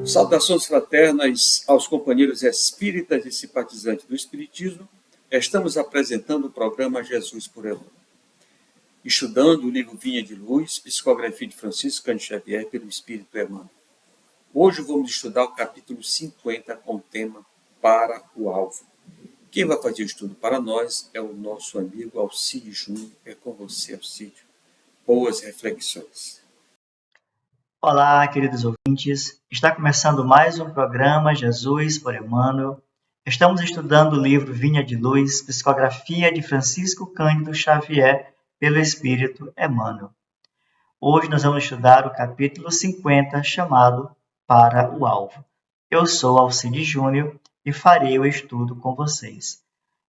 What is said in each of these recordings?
Saudações fraternas aos companheiros espíritas e simpatizantes do Espiritismo. Estamos apresentando o programa Jesus por Emmanuel, estudando o livro Vinha de Luz, psicografia de Francisco Cândido Xavier pelo Espírito Emmanuel. Hoje vamos estudar o capítulo 50 com o tema Para o Alvo. Quem vai fazer o estudo para nós é o nosso amigo Alcide Júnior. É com você, Alcide. Boas reflexões. Olá, queridos ouvintes. Está começando mais um programa Jesus por Emmanuel. Estamos estudando o livro Vinha de Luz, psicografia de Francisco Cândido Xavier pelo Espírito Emmanuel. Hoje nós vamos estudar o capítulo 50, chamado Para o Alvo. Eu sou Alcide Júnior e farei o estudo com vocês.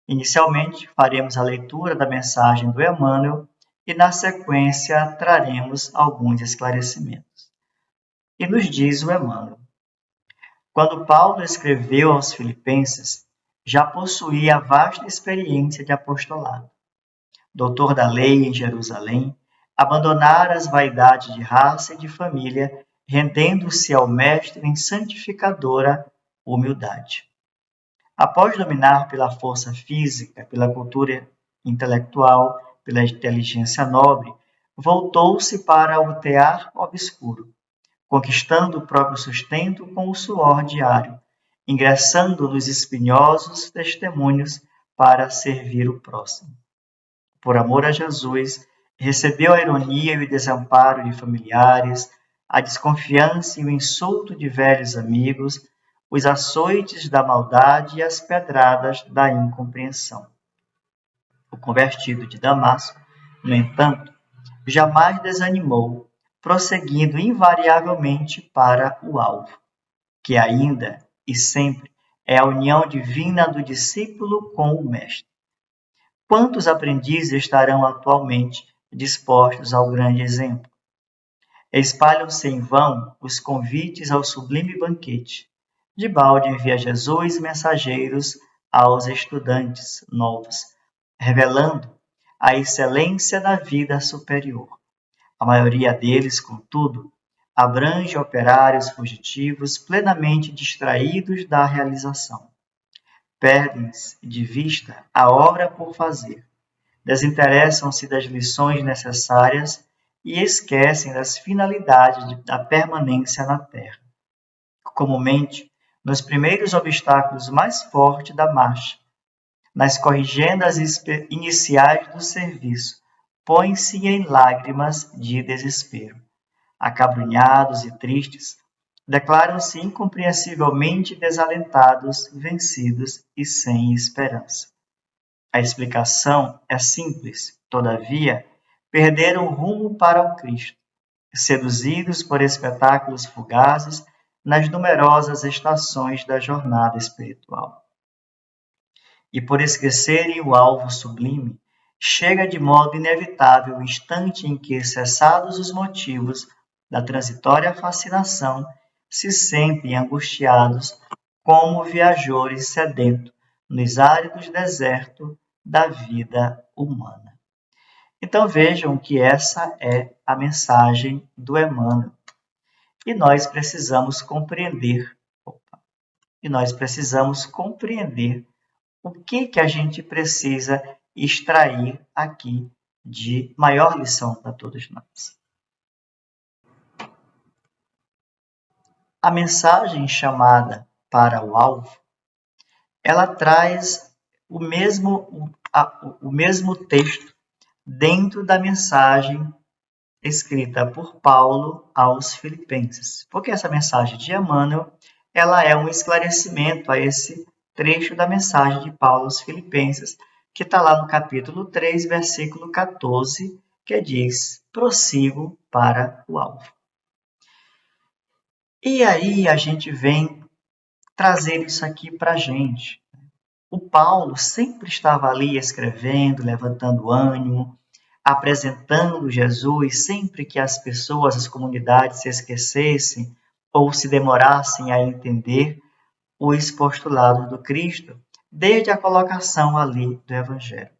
Inicialmente, faremos a leitura da mensagem do Emmanuel e, na sequência, traremos alguns esclarecimentos. E nos diz o Emmanuel: quando Paulo escreveu aos Filipenses, já possuía vasta experiência de apostolado. Doutor da lei em Jerusalém, abandonara as vaidades de raça e de família, rendendo-se ao Mestre em santificadora humildade. Após dominar pela força física, pela cultura intelectual, pela inteligência nobre, voltou-se para o tear obscuro, conquistando o próprio sustento com o suor diário, ingressando nos espinhosos testemunhos para servir o próximo. Por amor a Jesus, recebeu a ironia e o desamparo de familiares, a desconfiança e o insulto de velhos amigos, os açoites da maldade e as pedradas da incompreensão. O convertido de Damasco, no entanto, jamais desanimou, prosseguindo invariavelmente para o alvo, que ainda e sempre é a união divina do discípulo com o Mestre. Quantos aprendizes estarão atualmente dispostos ao grande exemplo? Espalham-se em vão os convites ao sublime banquete. De balde envia Jesus mensageiros aos estudantes novos, revelando a excelência da vida superior. A maioria deles, contudo, abrange operários fugitivos plenamente distraídos da realização. Perdem-se de vista a obra por fazer, desinteressam-se das lições necessárias e esquecem das finalidades da permanência na Terra. Comumente, nos primeiros obstáculos mais fortes da marcha, nas corrigendas iniciais do serviço, põem-se em lágrimas de desespero. Acabrunhados e tristes, declaram-se incompreensivelmente desalentados, vencidos e sem esperança. A explicação é simples, todavia, perderam o rumo para o Cristo, seduzidos por espetáculos fugazes nas numerosas estações da jornada espiritual. E por esquecerem o alvo sublime, chega de modo inevitável o instante em que, cessados os motivos da transitória fascinação, se sentem angustiados como viajores sedentos nos áridos desertos da vida humana. Então vejam que essa é a mensagem do Emmanuel. E nós precisamos compreender o que a gente precisa extrair aqui de maior lição para todos nós. A mensagem chamada Para o Alvo, ela traz o mesmo texto dentro da mensagem escrita por Paulo aos Filipenses. Porque essa mensagem de Emmanuel, ela é um esclarecimento a esse trecho da mensagem de Paulo aos Filipenses, que está lá no capítulo 3, versículo 14, que diz: prossigo para o alvo. E aí a gente vem trazer isso aqui para a gente. O Paulo sempre estava ali escrevendo, levantando ânimo, apresentando Jesus sempre que as pessoas, as comunidades se esquecessem ou se demorassem a entender os postulados do Cristo, desde a colocação ali do Evangelho.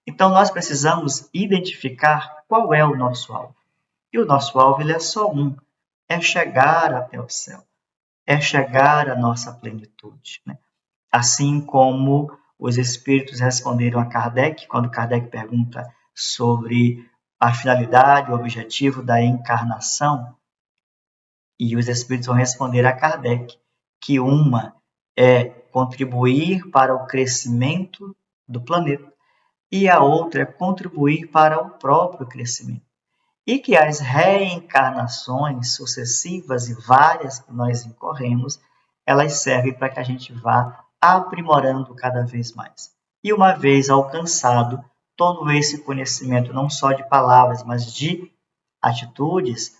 Então, nós precisamos identificar qual é o nosso alvo. E o nosso alvo ele é só um, é chegar até o céu. é chegar à nossa plenitude, né? Assim como os espíritos responderam a Kardec, quando Kardec pergunta sobre a finalidade, o objetivo da encarnação, e os espíritos vão responder a Kardec que uma é contribuir para o crescimento do planeta e a outra é contribuir para o próprio crescimento. E que as reencarnações sucessivas e várias que nós incorremos, elas servem para que a gente vá aprimorando cada vez mais. E uma vez alcançado todo esse conhecimento, não só de palavras, mas de atitudes,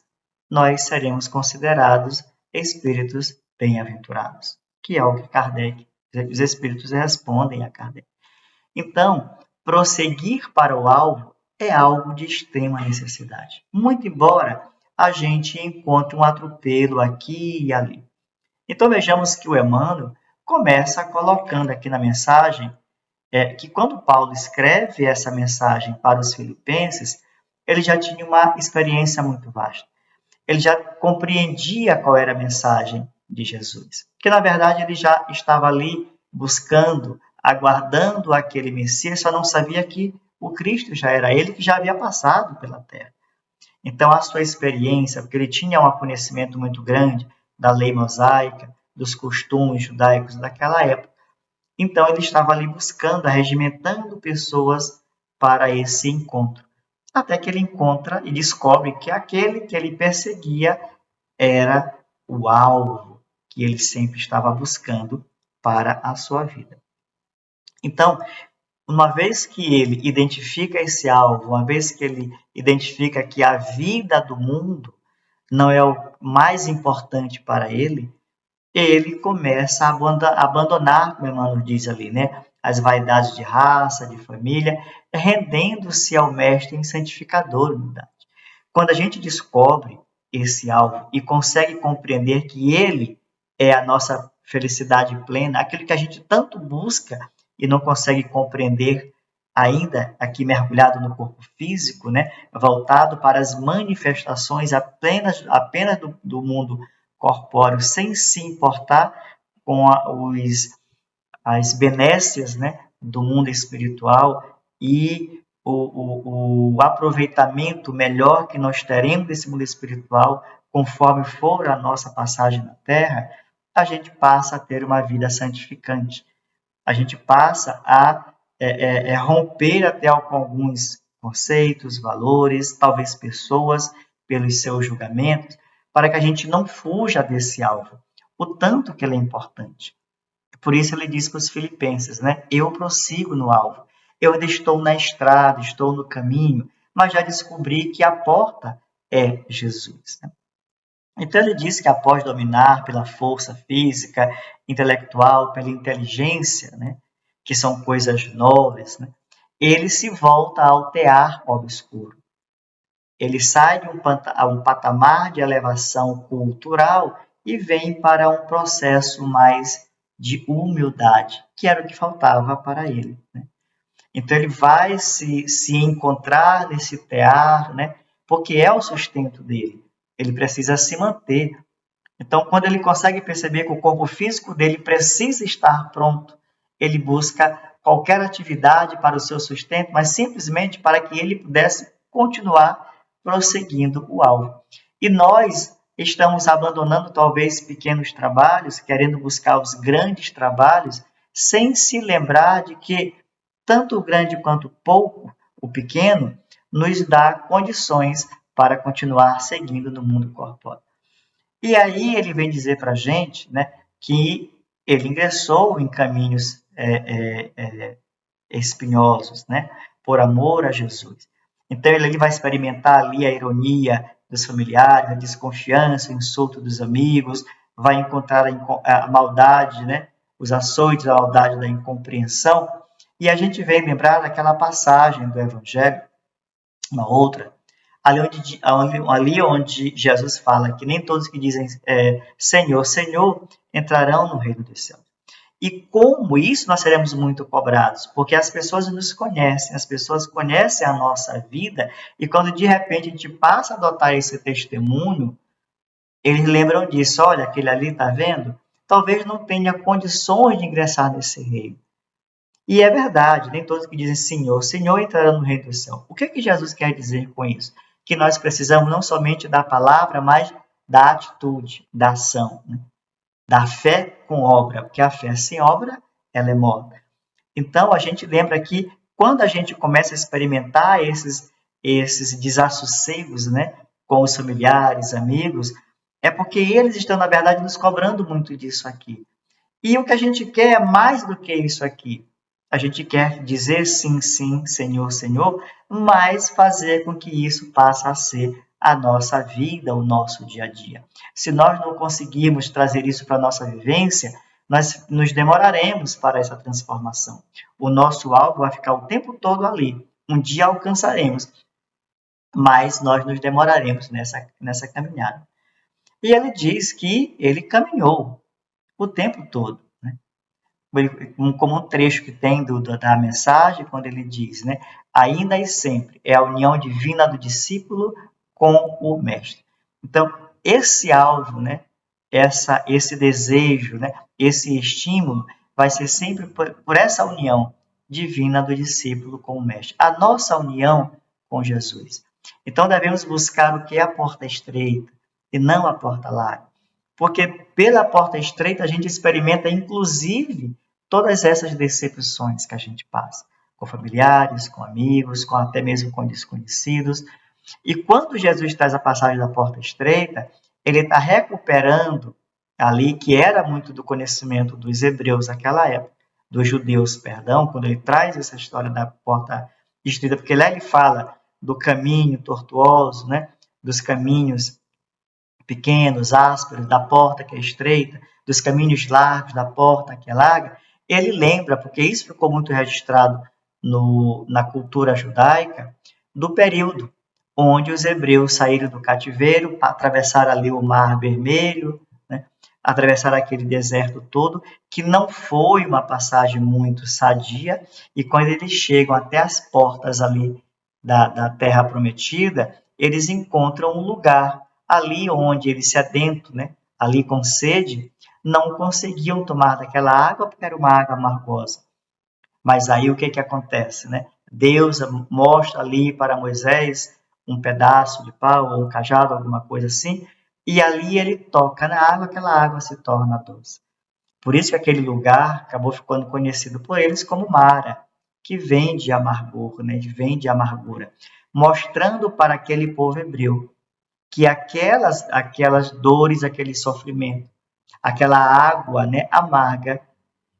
nós seremos considerados espíritos bem-aventurados, que é o que Kardec, os espíritos respondem a Kardec. Então, prosseguir para o alvo é algo de extrema necessidade. Muito embora a gente encontre um atropelo aqui e ali. Então, vejamos que o Emmanuel começa colocando aqui na mensagem que quando Paulo escreve essa mensagem para os filipenses, ele já tinha uma experiência muito vasta. Ele já compreendia qual era a mensagem de Jesus. Que, na verdade, ele já estava ali buscando, aguardando aquele Messias, só não sabia que o Cristo já era ele que já havia passado pela terra. Então, a sua experiência, porque ele tinha um conhecimento muito grande da lei mosaica, dos costumes judaicos daquela época, então ele estava ali buscando, arregimentando pessoas para esse encontro. Até que ele encontra e descobre que aquele que ele perseguia era o alvo que ele sempre estava buscando para a sua vida. Então, uma vez que ele identifica esse alvo, uma vez que ele identifica que a vida do mundo não é o mais importante para ele começa a abandonar, como Emmanuel diz ali, né, as vaidades de raça, de família, rendendo-se ao mestre santificador humildade. Quando a gente descobre esse alvo e consegue compreender que ele é a nossa felicidade plena, aquilo que a gente tanto busca e não consegue compreender ainda aqui mergulhado no corpo físico, né, voltado para as manifestações apenas do mundo corpóreo, sem se importar com as benécias, né, do mundo espiritual e o aproveitamento melhor que nós teremos desse mundo espiritual conforme for a nossa passagem na Terra, a gente passa a ter uma vida santificante. A gente passa a romper até com alguns conceitos, valores, talvez pessoas, pelos seus julgamentos, para que a gente não fuja desse alvo, o tanto que ele é importante. Por isso ele diz para os filipenses, né? Eu prossigo no alvo. Eu ainda estou na estrada, estou no caminho, mas já descobri que a porta é Jesus. Né? Então ele diz que após dominar pela força física, intelectual, pela inteligência, né? Que são coisas nobres, né? Ele se volta ao tear obscuro. Ele sai de um patamar de elevação cultural e vem para um processo mais de humildade, que era o que faltava para ele. Né? Então ele vai se encontrar nesse tear, né? Porque é o sustento dele. Ele precisa se manter. Então, quando ele consegue perceber que o corpo físico dele precisa estar pronto, ele busca qualquer atividade para o seu sustento, mas simplesmente para que ele pudesse continuar prosseguindo o alvo. E nós estamos abandonando talvez pequenos trabalhos, querendo buscar os grandes trabalhos, sem se lembrar de que tanto o grande quanto o pouco, o pequeno, nos dá condições para continuar seguindo no mundo corpóreo. E aí ele vem dizer para a gente, né, que ele ingressou em caminhos espinhosos, né, por amor a Jesus. Então ele vai experimentar ali a ironia dos familiares, a desconfiança, o insulto dos amigos, vai encontrar a maldade, né, os açoites, a maldade da incompreensão. E a gente vem lembrar daquela passagem do Evangelho, uma outra, ali onde Jesus fala que nem todos que dizem Senhor, Senhor, entrarão no reino dos céus. E como isso nós seremos muito cobrados, porque as pessoas nos conhecem, as pessoas conhecem a nossa vida, e quando de repente a gente passa a adotar esse testemunho, eles lembram disso. Olha, aquele ali, está vendo? Talvez não tenha condições de ingressar nesse reino. E é verdade, nem todos que dizem Senhor, Senhor entrarão no reino do céu. O que é que Jesus quer dizer com isso? Que nós precisamos não somente da palavra, mas da atitude, da ação, né? Da fé com obra, porque a fé sem obra, ela é morta. Então, a gente lembra que quando a gente começa a experimentar esses desassossegos, né, com os familiares, amigos, é porque eles estão, na verdade, nos cobrando muito disso aqui. E o que a gente quer é mais do que isso aqui. A gente quer dizer sim, sim, Senhor, Senhor, mas fazer com que isso passe a ser a nossa vida, o nosso dia a dia. Se nós não conseguirmos trazer isso para a nossa vivência, nós nos demoraremos para essa transformação. O nosso alvo vai ficar o tempo todo ali. Um dia alcançaremos, mas nós nos demoraremos nessa caminhada. E ele diz que ele caminhou o tempo todo, né? Como um trecho que tem da mensagem, quando ele diz, né? Ainda e sempre é a união divina do discípulo com o mestre. Então, esse alvo, né? Esse desejo, né? Esse estímulo vai ser sempre por essa união divina do discípulo com o mestre. A nossa união com Jesus. Então, devemos buscar o que é a porta estreita e não a porta larga. Porque pela porta estreita a gente experimenta, inclusive, todas essas decepções que a gente passa, com familiares, com amigos, com até mesmo com desconhecidos. E quando Jesus traz a passagem da porta estreita, ele está recuperando ali, que era muito do conhecimento dos hebreus naquela época, dos judeus, perdão, quando ele traz essa história da porta estreita, porque lá ele fala do caminho tortuoso, né? Dos caminhos pequenos, ásperos, da porta que é estreita, dos caminhos largos, da porta que é larga, ele lembra, porque isso ficou muito registrado na cultura judaica, do período onde os hebreus saíram do cativeiro, atravessaram ali o Mar Vermelho, né? Atravessaram aquele deserto todo, que não foi uma passagem muito sadia, e quando eles chegam até as portas ali da Terra Prometida, eles encontram um lugar ali onde eles se adentram, né? Ali com sede, não conseguiam tomar daquela água porque era uma água amargosa. Mas aí o que que acontece, né? Deus mostra ali para Moisés um pedaço de pau ou um cajado, alguma coisa assim, e ali ele toca na água, aquela água se torna doce. Por isso que aquele lugar acabou ficando conhecido por eles como Mara, que vem de amargor, né? Vem de amargura, mostrando para aquele povo hebreu que aquelas dores, aquele sofrimento, aquela água, né, amarga,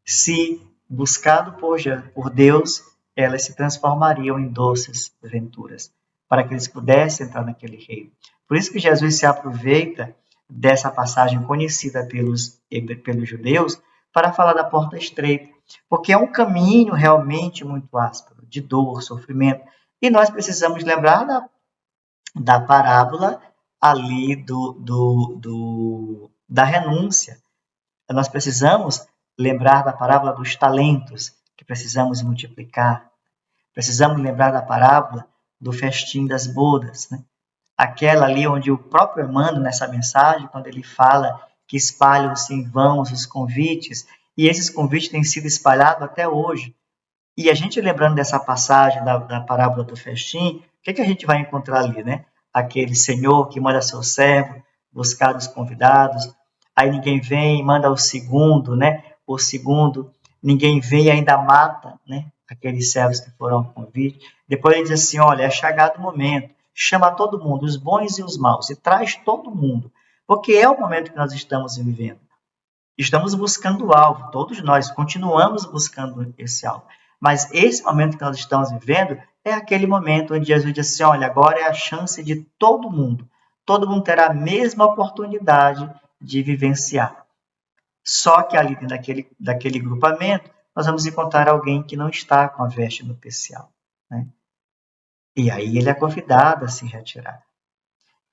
se buscado por Deus, elas se transformariam em doces venturas, para que eles pudessem entrar naquele reino. Por isso que Jesus se aproveita dessa passagem conhecida pelos judeus para falar da porta estreita, porque é um caminho realmente muito áspero, de dor, sofrimento, e nós precisamos lembrar da parábola ali da renúncia. Nós precisamos lembrar da parábola dos talentos, que precisamos multiplicar. Precisamos lembrar da parábola do festim das bodas, né? Aquela ali onde o próprio Emmanuel, nessa mensagem, quando ele fala que espalham-se em vão os convites, e esses convites têm sido espalhados até hoje. E a gente lembrando dessa passagem da parábola do festim, o que a gente vai encontrar ali, né? Aquele senhor que manda seu servo buscar os convidados, aí ninguém vem, manda o segundo, né? O segundo, ninguém vem e ainda mata, né? Aqueles servos que foram ao convite. Depois ele diz assim, olha, é chegado o momento, chama todo mundo, os bons e os maus, e traz todo mundo, porque é o momento que nós estamos vivendo. Estamos buscando o alvo, todos nós continuamos buscando esse alvo. Mas esse momento que nós estamos vivendo é aquele momento onde Jesus diz assim, olha, agora é a chance de todo mundo. Todo mundo terá a mesma oportunidade de vivenciar. Só que ali dentro daquele grupamento, nós vamos encontrar alguém que não está com a veste nupcial, né? E aí ele é convidado a se retirar.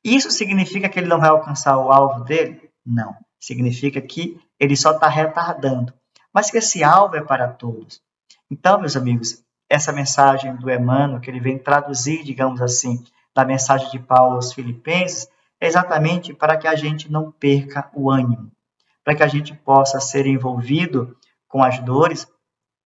Isso significa que ele não vai alcançar o alvo dele? Não. Significa que ele só está retardando. Mas que esse alvo é para todos. Então, meus amigos, essa mensagem do Emmanuel, que ele vem traduzir, digamos assim, da mensagem de Paulo aos Filipenses, é exatamente para que a gente não perca o ânimo, para que a gente possa ser envolvido com as dores,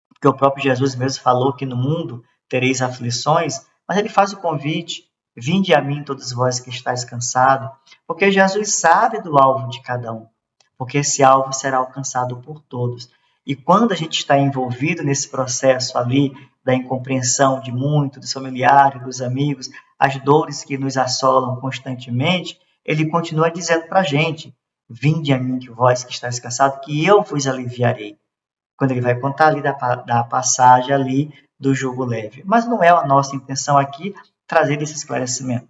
porque o próprio Jesus mesmo falou que no mundo tereis aflições, mas ele faz o convite: vinde a mim todos vós que estáis cansados, porque Jesus sabe do alvo de cada um, porque esse alvo será alcançado por todos. E quando a gente está envolvido nesse processo ali da incompreensão de muitos, dos familiares, dos amigos, as dores que nos assolam constantemente, ele continua dizendo para a gente: vinde a mim, que vós que estáis cansados, que eu vos aliviarei. Quando ele vai contar ali da passagem ali do jugo leve. Mas não é a nossa intenção aqui trazer esse esclarecimento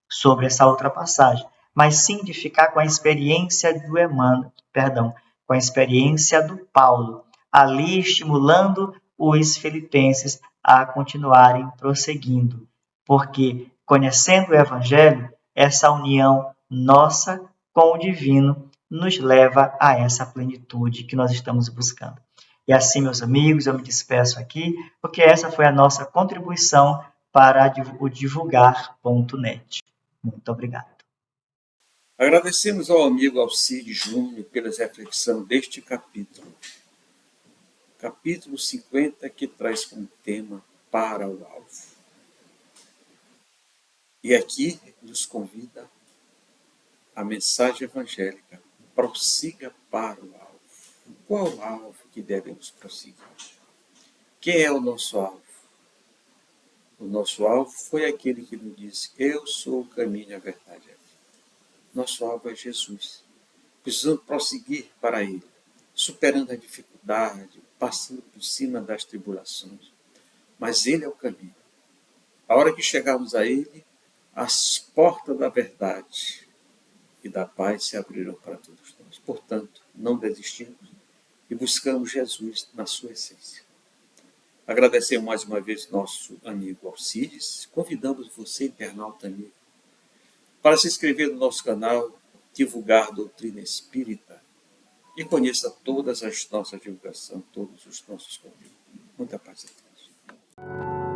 sobre essa outra passagem, mas sim de ficar com a experiência do Emmanuel, perdão, com a experiência do Paulo, ali estimulando os filipenses a continuarem prosseguindo, porque conhecendo o Evangelho, essa união nossa com o divino nos leva a essa plenitude que nós estamos buscando. E assim, meus amigos, eu me despeço aqui, porque essa foi a nossa contribuição para o divulgar.net. Muito obrigado. Agradecemos ao amigo Alcides Júnior pela reflexão deste capítulo. Capítulo 50, que traz como tema Para o Alvo. E aqui nos convida a mensagem evangélica: prossiga para o alvo. Qual o alvo que devemos prosseguir? Quem é o nosso alvo? O nosso alvo foi aquele que nos disse: eu sou o caminho, a verdade e a vida. Nosso alvo é Jesus. Precisamos prosseguir para Ele, superando a dificuldade, passando por cima das tribulações. Mas Ele é o caminho. A hora que chegarmos a Ele, as portas da verdade e da paz se abrirão para todos nós. Portanto, não desistimos e buscamos Jesus na sua essência. Agradecemos mais uma vez nosso amigo Alcides. Convidamos você, internauta amigo, para se inscrever no nosso canal, divulgar doutrina espírita e conheça todas as nossas divulgações, todos os nossos conteúdos. Muita paz a todos.